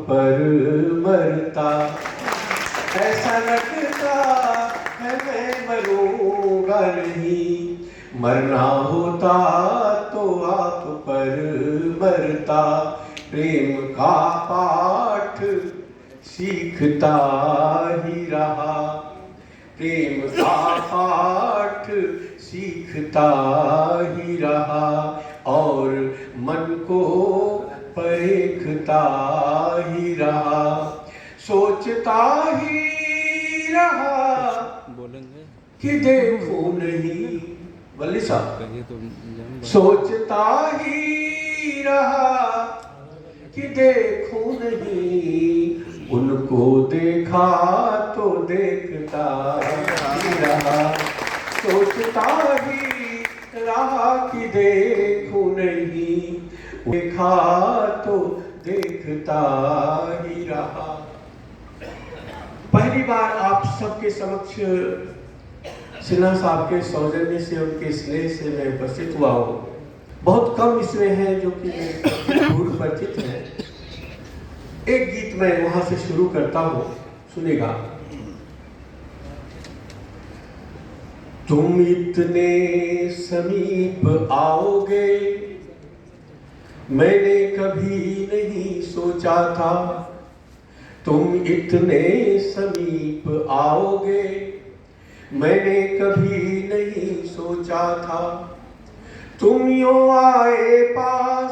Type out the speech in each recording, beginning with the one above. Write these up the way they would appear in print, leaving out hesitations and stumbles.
पर मरता, ऐसा लगता है मैं मरूंगा नहीं, मरना होता तो आप पर मरता। प्रेम का पाठ सीखता ही रहा, प्रेम का पाठ सीखता ही रहा, और मन को परखता ही रहा, सोचता ही रहा कि देखूं नहीं। वल्ली साहब, सोचता ही रहा कि देखूं नहीं, उनको देखा तो देखता ही रहा, सोचता ही रहा कि देखूं नहीं, देखा तो देखता ही रहा। पहली बार आप सबके समक्ष सिन्हा साहब के सौजन्य से, उनके स्नेह से मैं उपस्थित हुआ हूँ। बहुत कम इसमें हैं जो कि पूर्व परिचित हैं। एक गीत मैं वहां से शुरू करता हूँ, सुनेगा। तुम इतने समीप आओगे मैंने कभी नहीं सोचा था, तुम इतने समीप आओगे मैंने कभी नहीं सोचा था, तुम यूं आए पास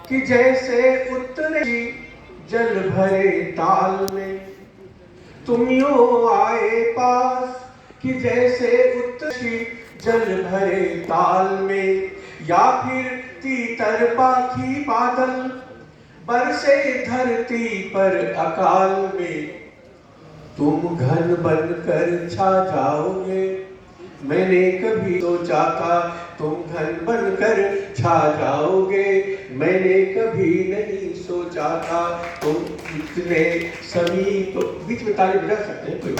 कि जैसे उतरे जल भरे ताल में, तुम यूं आए पास कि जैसे उतरे जल भरे ताल में, या फिर तीतर पाखी बादल बरसे धरती पर अकाल में, तुम घन बनकर छा जाओगे मैंने कभी सोचा था, तुम घन बनकर छा जाओगे मैंने कभी नहीं सोचा था, तुम इतने समीप, बीच में ताली बजा सकते हैं कोई,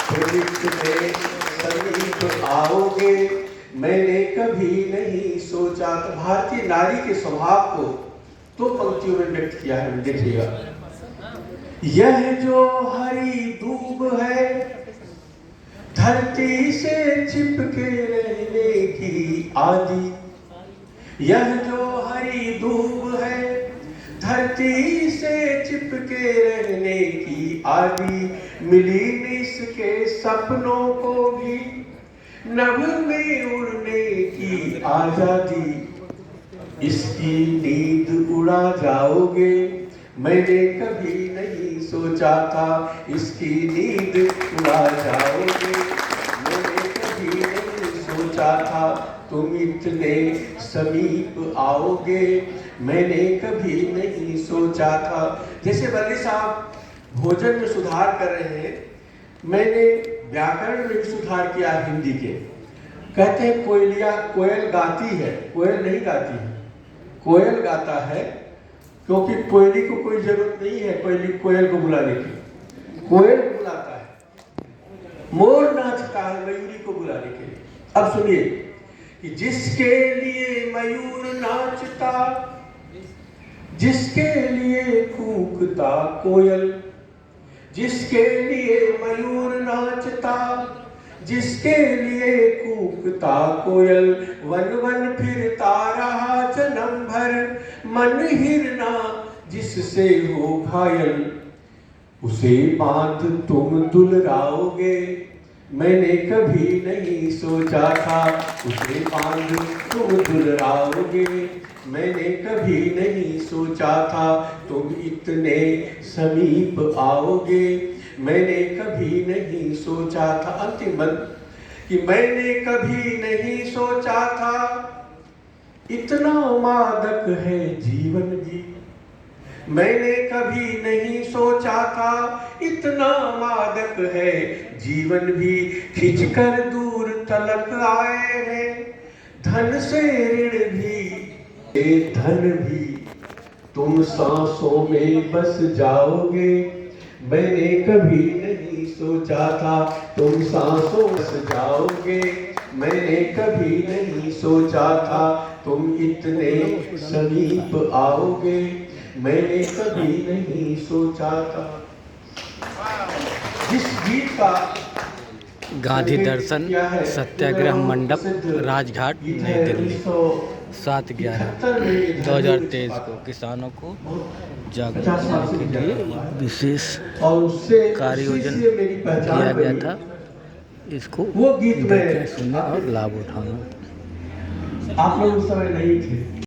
तुम इतने समीप आओगे मैंने कभी नहीं सोचा था। भारतीय नारी के स्वभाव को दो पंक्तियों में व्यक्त किया है, देखिएगा। यह जो हरी दूब है धरती से चिपके रहने की आदि, यह जो हरी दूब है धरती से चिपके रहने की आदि, मिली इसके सपनों को भी नभ में उड़ने की आजादी, इसकी नींद उड़ा जाओगे मैंने कभी नहीं सोचा था, इसकी नींद उड़ा जाओगे मैंने कभी नहीं सोचा था, तुम इतने समीप आओगे मैंने कभी नहीं सोचा था। जैसे बल्ली साहब भोजन में सुधार कर रहे हैं, मैंने व्याकरण में भी सुधार किया हिंदी के। कहते हैं कोयलिया, कोयल गाती है, कोयल नहीं गाती है, कोयल गाता है, क्योंकि कोयली को कोई जरूरत नहीं है कोयल को बुलाने की, कोयल बुलाता है, मोर नाचता है मयूरी को बुलाने के लिए। अब सुनिए कि जिसके लिए मयूर नाचता, जिसके लिए कूकता कोयल, जिसके लिए मयूर नाचता, जिसके लिए कूकता कोयल, वन वन फिरता रहा जन्म भर मन हिरना जिससे हो घायल, उसे बांध तुम दुलराओगे मैंने कभी नहीं सोचा था, उसे बांध तुम दुलराओगे मैंने कभी नहीं सोचा था, तुम इतने समीप आओगे मैंने कभी नहीं सोचा था। अंतिम बंद कि मैंने कभी नहीं सोचा था, इतना मादक है जीवन भी, मैंने कभी नहीं सोचा था, इतना मादक है जीवन भी, खिंचकर दूर तलक आए हैं धन से ऋण भी, ये धन भी, तुम सांसों में बस जाओगे मैंने कभी नहीं सोचा था, तुम सांसों में बस जाओगे मैंने कभी नहीं सोचा था, तुम इतने समीप आओगे मैंने कभी नहीं सोचा था। जिस गीत का गांधी दर्शन सत्याग्रह मंडप राजघाट नई दिल्ली 7/11/2023 को किसानों को जागरूक करने के लिए विशेष कार्योजन किया गया था। इसको वो गीत में देखें, सुने और लाभ उठाना। आप लोग उस समय नहीं थे।